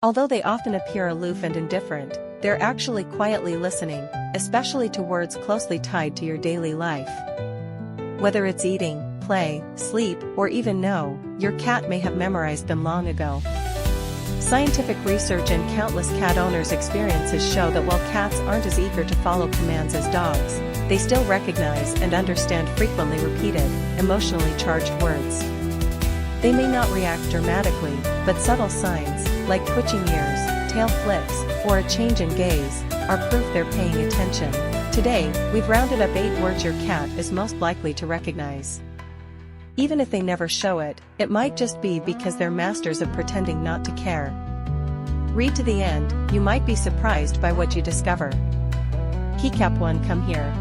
Although they often appear aloof and indifferent, they're actually quietly listening, especially to words closely tied to your daily life. Whether it's eating, play, sleep, or even no, your cat may have memorized them long ago. Scientific research and countless cat owners' experiences show that while cats aren't as eager to follow commands as dogs, they still recognize and understand frequently repeated, emotionally charged words. They may not react dramatically, but subtle signs, like twitching ears, tail flicks, or a change in gaze, are proof they're paying attention. Today, we've rounded up 8 words your cat is most likely to recognize. Even if they never show it, it might just be because they're masters of pretending not to care. Read to the end, you might be surprised by what you discover. Keycap 1 Come here.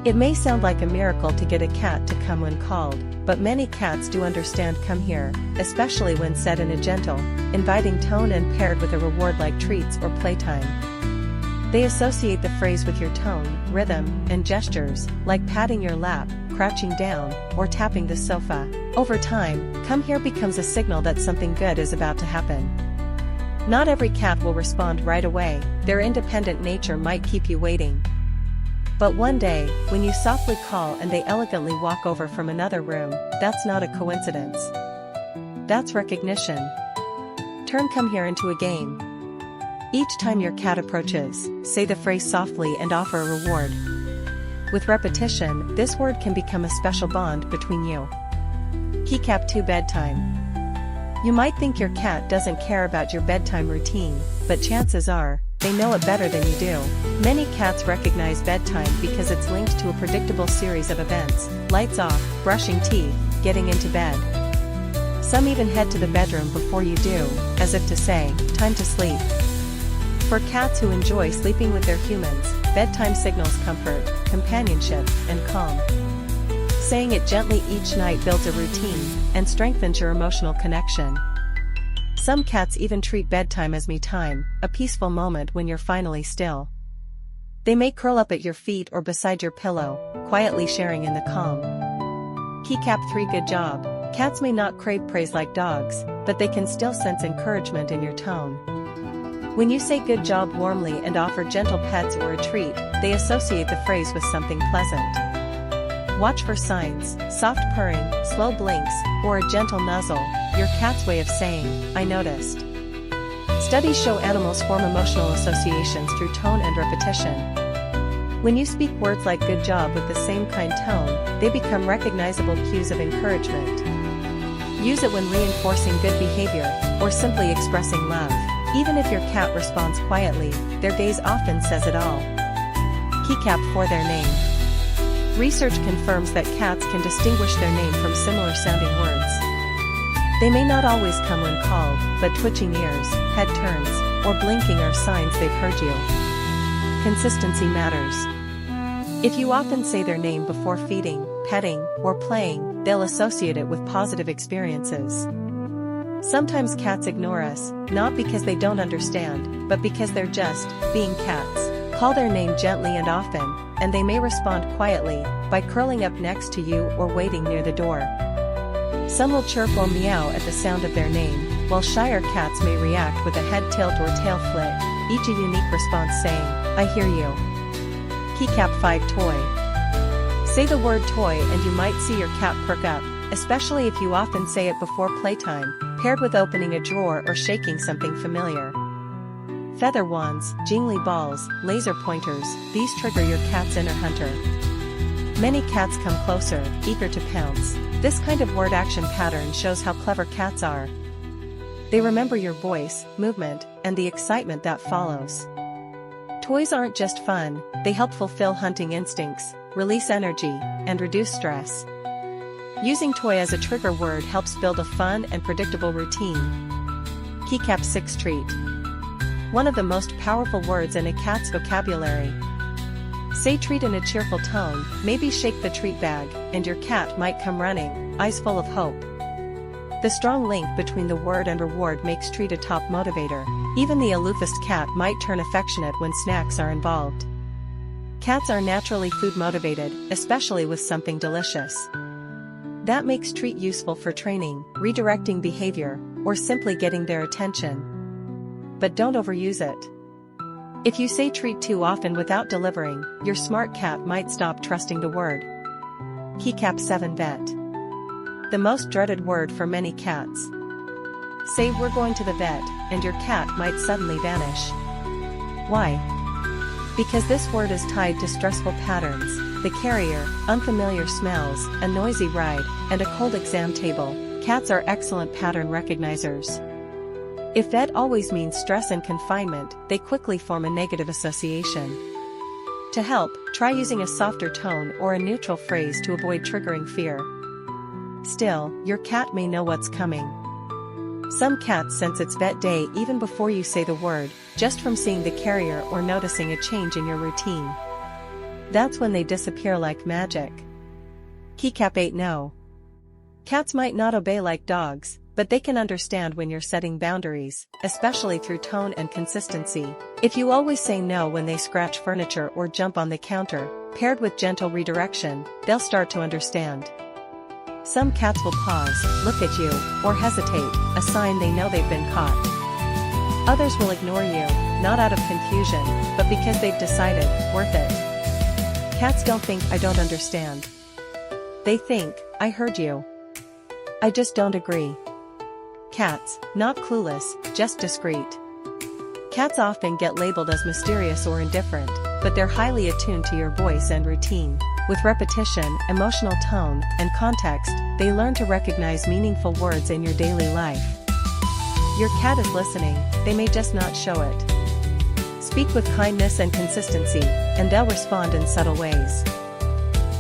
It may sound like a miracle to get a cat to come when called, but many cats do understand come here, especially when said in a gentle, inviting tone and paired with a reward like treats or playtime. They associate the phrase with your tone, rhythm, and gestures, like patting your lap, crouching down, or tapping the sofa. Over time, come here becomes a signal that something good is about to happen. Not every cat will respond right away, their independent nature might keep you waiting. But one day, when you softly call and they elegantly walk over from another room, that's not a coincidence. That's recognition. Turn come here into a game. Each time your cat approaches, say the phrase softly and offer a reward. With repetition, this word can become a special bond between you. Keycap 2 Bedtime. You might think your cat doesn't care about your bedtime routine, but chances are, they know it better than you do. Many cats recognize bedtime because it's linked to a predictable series of events: lights off, brushing teeth, getting into bed. Some even head to the bedroom before you do, as if to say, time to sleep. For cats who enjoy sleeping with their humans, bedtime signals comfort, companionship, and calm. Saying it gently each night builds a routine and strengthens your emotional connection. Some cats even treat bedtime as me time, a peaceful moment when you're finally still. They may curl up at your feet or beside your pillow, quietly sharing in the calm. Keycap 3 Good job. Cats may not crave praise like dogs, but they can still sense encouragement in your tone. When you say good job warmly and offer gentle pets or a treat, they associate the phrase with something pleasant. Watch for signs: soft purring, slow blinks, or a gentle nuzzle, your cat's way of saying, I noticed. Studies show animals form emotional associations through tone and repetition. When you speak words like good job with the same kind tone, they become recognizable cues of encouragement. Use it when reinforcing good behavior, or simply expressing love. Even if your cat responds quietly, their gaze often says it all. Keycap 4 Their name. Research confirms that cats can distinguish their name from similar sounding words. They may not always come when called, but twitching ears, head turns, or blinking are signs they've heard you. Consistency matters. If you often say their name before feeding, petting, or playing, they'll associate it with positive experiences. Sometimes cats ignore us, not because they don't understand, but because they're just being cats. Call their name gently and often, and they may respond quietly, by curling up next to you or waiting near the door. Some will chirp or meow at the sound of their name, while shyer cats may react with a head tilt or tail flick, each a unique response saying, I hear you. Keycap 5 Toy. Say the word toy and you might see your cat perk up, especially if you often say it before playtime, paired with opening a drawer or shaking something familiar. Feather wands, jingly balls, laser pointers, these trigger your cat's inner hunter. Many cats come closer, eager to pounce. This kind of word action pattern shows how clever cats are. They remember your voice, movement, and the excitement that follows. Toys aren't just fun, they help fulfill hunting instincts, release energy, and reduce stress. Using toy as a trigger word helps build a fun and predictable routine. Keycap 6 Treat. One of the most powerful words in a cat's vocabulary. Say treat in a cheerful tone, maybe shake the treat bag, and your cat might come running, eyes full of hope. The strong link between the word and reward makes treat a top motivator. Even the aloofest cat might turn affectionate when snacks are involved. Cats are naturally food motivated, especially with something delicious. That makes treat useful for training, redirecting behavior, or simply getting their attention. but don't overuse it. If you say treat too often without delivering, your smart cat might stop trusting the word. Keycap 7 Vet. The most dreaded word for many cats. Say we're going to the vet, and your cat might suddenly vanish. Why? Because this word is tied to stressful patterns, the carrier, unfamiliar smells, a noisy ride, and a cold exam table. Cats are excellent pattern recognizers. If vet always means stress and confinement, they quickly form a negative association. To help, try using a softer tone or a neutral phrase to avoid triggering fear. Still, your cat may know what's coming. Some cats sense it's vet day even before you say the word, just from seeing the carrier or noticing a change in your routine. That's when they disappear like magic. Keycap 8 No. Cats might not obey like dogs, but they can understand when you're setting boundaries, especially through tone and consistency. If you always say no when they scratch furniture or jump on the counter, paired with gentle redirection, they'll start to understand. Some cats will pause, look at you, or hesitate, a sign they know they've been caught. Others will ignore you, not out of confusion, but because they've decided, worth it. Cats don't think I don't understand. They think, I heard you. I just don't agree. Cats, not clueless, just discreet. Cats often get labeled as mysterious or indifferent, but they're highly attuned to your voice and routine. With repetition, emotional tone, and context, they learn to recognize meaningful words in your daily life. Your cat is listening, they may just not show it. Speak with kindness and consistency, and they'll respond in subtle ways.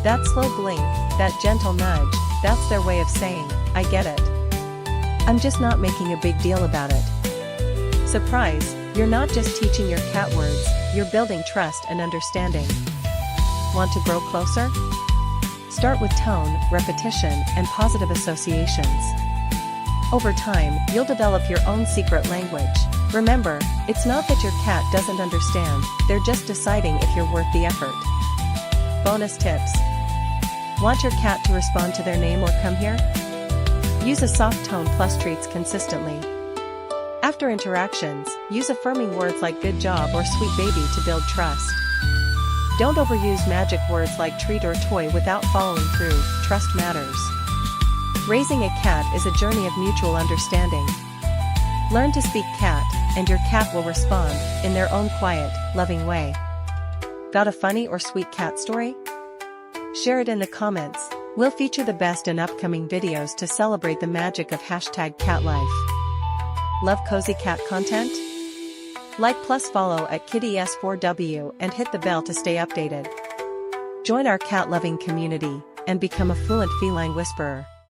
That slow blink, that gentle nudge, that's their way of saying, I get it. I'm just not making a big deal about it. Surprise, you're not just teaching your cat words, you're building trust and understanding. Want to grow closer? Start with tone, repetition, and positive associations. Over time, you'll develop your own secret language. Remember, it's not that your cat doesn't understand, they're just deciding if you're worth the effort. Bonus tips. Want your cat to respond to their name or come here? Use a soft tone plus treats consistently. After interactions, use affirming words like good job or sweet baby to build trust. Don't overuse magic words like treat or toy without following through, trust matters. Raising a cat is a journey of mutual understanding. Learn to speak cat, and your cat will respond, in their own quiet, loving way. Got a funny or sweet cat story? Share it in the comments. We'll feature the best in upcoming videos to celebrate the magic of #CatLife. Love cozy cat content? Like plus follow at kittys4w and hit the bell to stay updated. Join our cat-loving community and become a fluent feline whisperer.